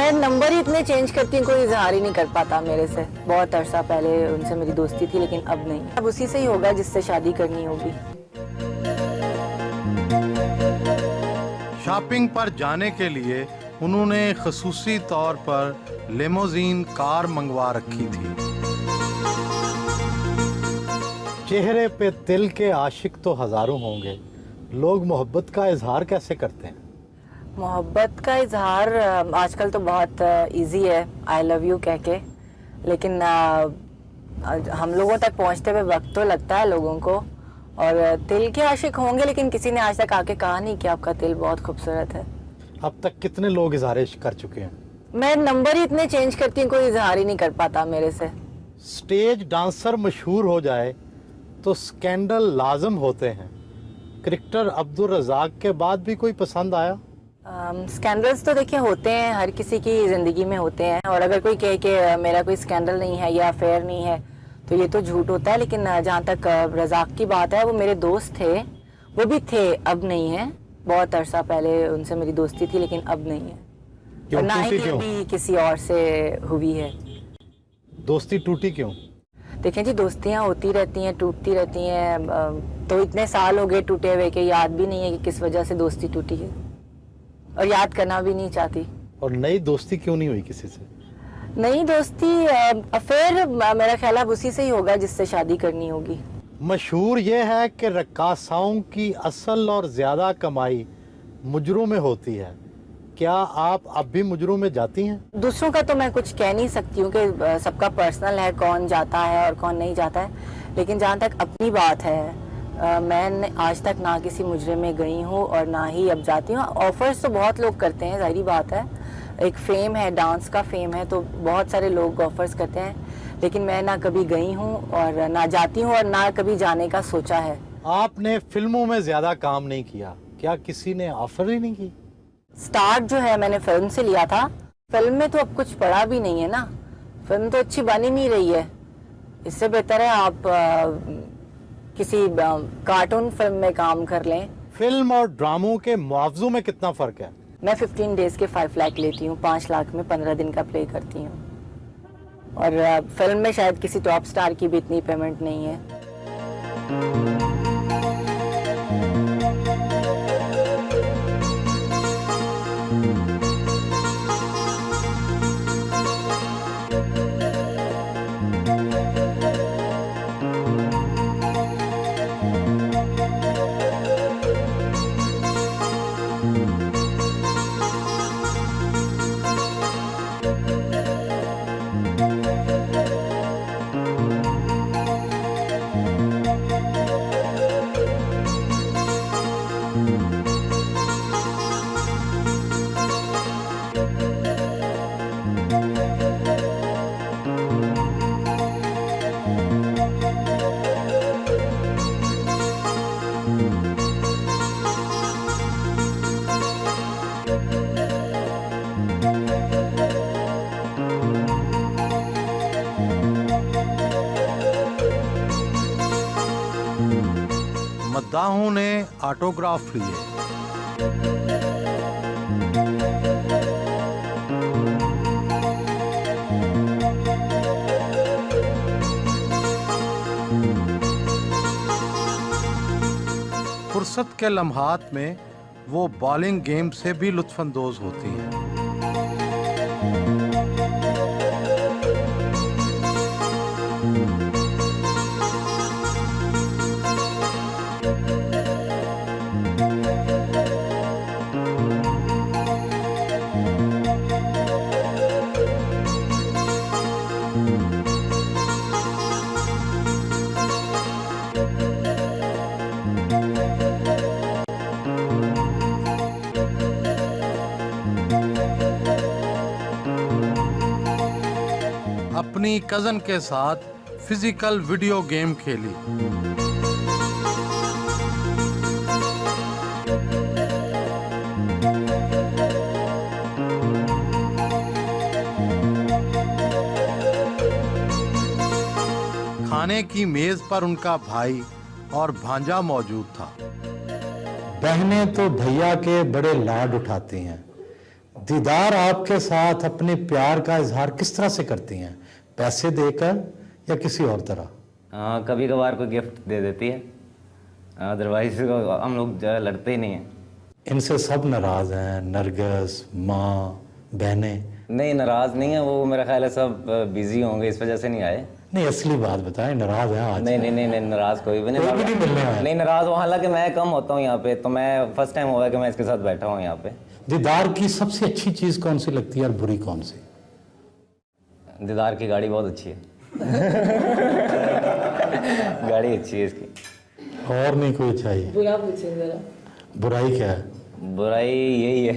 मैं नंबर ही इतने चेंज करती हूँ, कोई इजहार ही नहीं कर पाता मेरे से। बहुत अरसा पहले उनसे मेरी दोस्ती थी, लेकिन अब नहीं। अब उसी से ही होगा जिससे शादी करनी होगी। शॉपिंग पर जाने के लिए उन्होंने खसूसी तौर पर लिमोजीन कार मंगवा रखी थी। चेहरे पे तिल के आशिक तो हजारों होंगे, लोग मोहब्बत का इजहार कैसे करते हैं? मोहब्बत का इजहार आजकल तो बहुत इजी है, आई लव यू कह के, लेकिन हम लोगों तक पहुंचते हुए वक्त तो लगता है लोगों को। और तिल के आशिक होंगे, लेकिन किसी ने आज तक आके कहा नहीं कि आपका तिल बहुत खूबसूरत है। अब तक कितने लोग इजहार इश्क कर चुके हैं? मैं नंबर ही इतने चेंज करती हूँ, कोई इजहार ही नहीं कर पाता मेरे से। स्टेज डांसर मशहूर हो जाए तो स्कैंडल लाजम होते हैं। क्रिकेटर अब्दुल रज़ाक के बाद भी कोई पसंद आया? स्कैंडल्स तो देखिए होते हैं, हर किसी की ज़िंदगी में होते हैं। और अगर कोई कहे कि मेरा कोई स्कैंडल नहीं है या अफेयर नहीं है, तो ये तो झूठ होता है। लेकिन जहाँ तक रज़ाक की बात है, वो मेरे दोस्त थे, वो भी थे, अब नहीं है। बहुत अरसा पहले उनसे मेरी दोस्ती थी, लेकिन अब नहीं है। ना ही कभी किसी और से हुई है। दोस्ती टूटी क्यों? देखें जी, दोस्तियाँ होती रहती हैं, टूटती रहती हैं। तो इतने साल हो गए टूटे हुए कि याद भी नहीं है कि किस वजह से दोस्ती टूटी है, और याद करना भी नहीं चाहती। और नई दोस्ती क्यों नहीं हुई किसी से? नई दोस्ती अफेयर मेरा ख्याल अब उसी से ही होगा जिससे शादी करनी होगी। मशहूर ये है कि रक्कासाओं की असल और ज्यादा कमाई मुजरों में होती है। क्या आप अब भी मुजरों में जाती हैं? दूसरों का तो मैं कुछ कह नहीं सकती हूँ कि सबका पर्सनल है, कौन जाता है और कौन नहीं जाता है। लेकिन जहाँ तक अपनी बात है, मैं आज तक ना किसी मुजरे में गई हूँ और ना ही अब जाती हूँ। ऑफर्स तो बहुत लोग करते हैं, जाहिर बात है, एक फेम है, डांस का फेम है, तो बहुत सारे लोग ऑफर्स करते हैं। लेकिन मैं ना कभी गई हूँ और ना जाती हूँ और ना कभी जाने का सोचा है। आपने फिल्मों में ज्यादा काम नहीं किया, क्या किसी ने ऑफर ही नहीं की? स्टार्ट जो है मैंने फिल्म से लिया था। फिल्म में तो अब कुछ पड़ा भी नहीं है ना, फिल्म तो अच्छी बन ही नहीं रही है। इससे बेहतर है आप किसी कार्टून फिल्म में काम कर लें। फिल्म और ड्रामों के मुआवजों में कितना फर्क है? मैं 15 डेज के 5 लाख लेती हूँ, 5 लाख में 15 दिन का प्ले करती हूँ। और फिल्म में शायद किसी टॉप स्टार की भी इतनी पेमेंट नहीं है। मद्दाहों ने ऑटोग्राफ लिए। फुर्सत के लम्हात में वो बॉलिंग गेम से भी लुत्फानंदोज होती हैं। अपनी कजन के साथ फिजिकल वीडियो गेम खेली। खाने की मेज पर उनका भाई और भांजा मौजूद था। बहनें तो भैया के बड़े लाड उठाती हैं, दीदार आपके साथ अपने प्यार का इजहार किस तरह से करती हैं, पैसे देकर या किसी और तरह? हाँ, कभी कभार कोई गिफ्ट दे देती है, अदरवाइज हम लोग ज़्यादा लड़ते ही नहीं हैं। इनसे सब नाराज हैं, नरगिस, माँ, बहनें? नहीं, नाराज़ नहीं है वो, मेरा ख्याल है सब बिजी होंगे, इस वजह से नहीं आए। नहीं, असली बात बताएं, नाराज हैं आज? नहीं नहीं नहीं नहीं, नाराज़ कोई भी कोई भी नहीं मिलने आया? नहीं नाराज़ हूँ, हालांकि मैं कम होता हूँ यहाँ पे, तो मैं फर्स्ट टाइम हुआ है कि मैं इसके साथ बैठा हूँ यहाँ पे। दीदार की सबसे अच्छी चीज़ कौन सी लगती है और बुरी कौन सी? दीदार की गाड़ी बहुत अच्छी है। गाड़ी अच्छी है इसकी। और नहीं कोई चाहिए? बुरा पूछिए जरा। बुराई क्या है? बुराई यही है।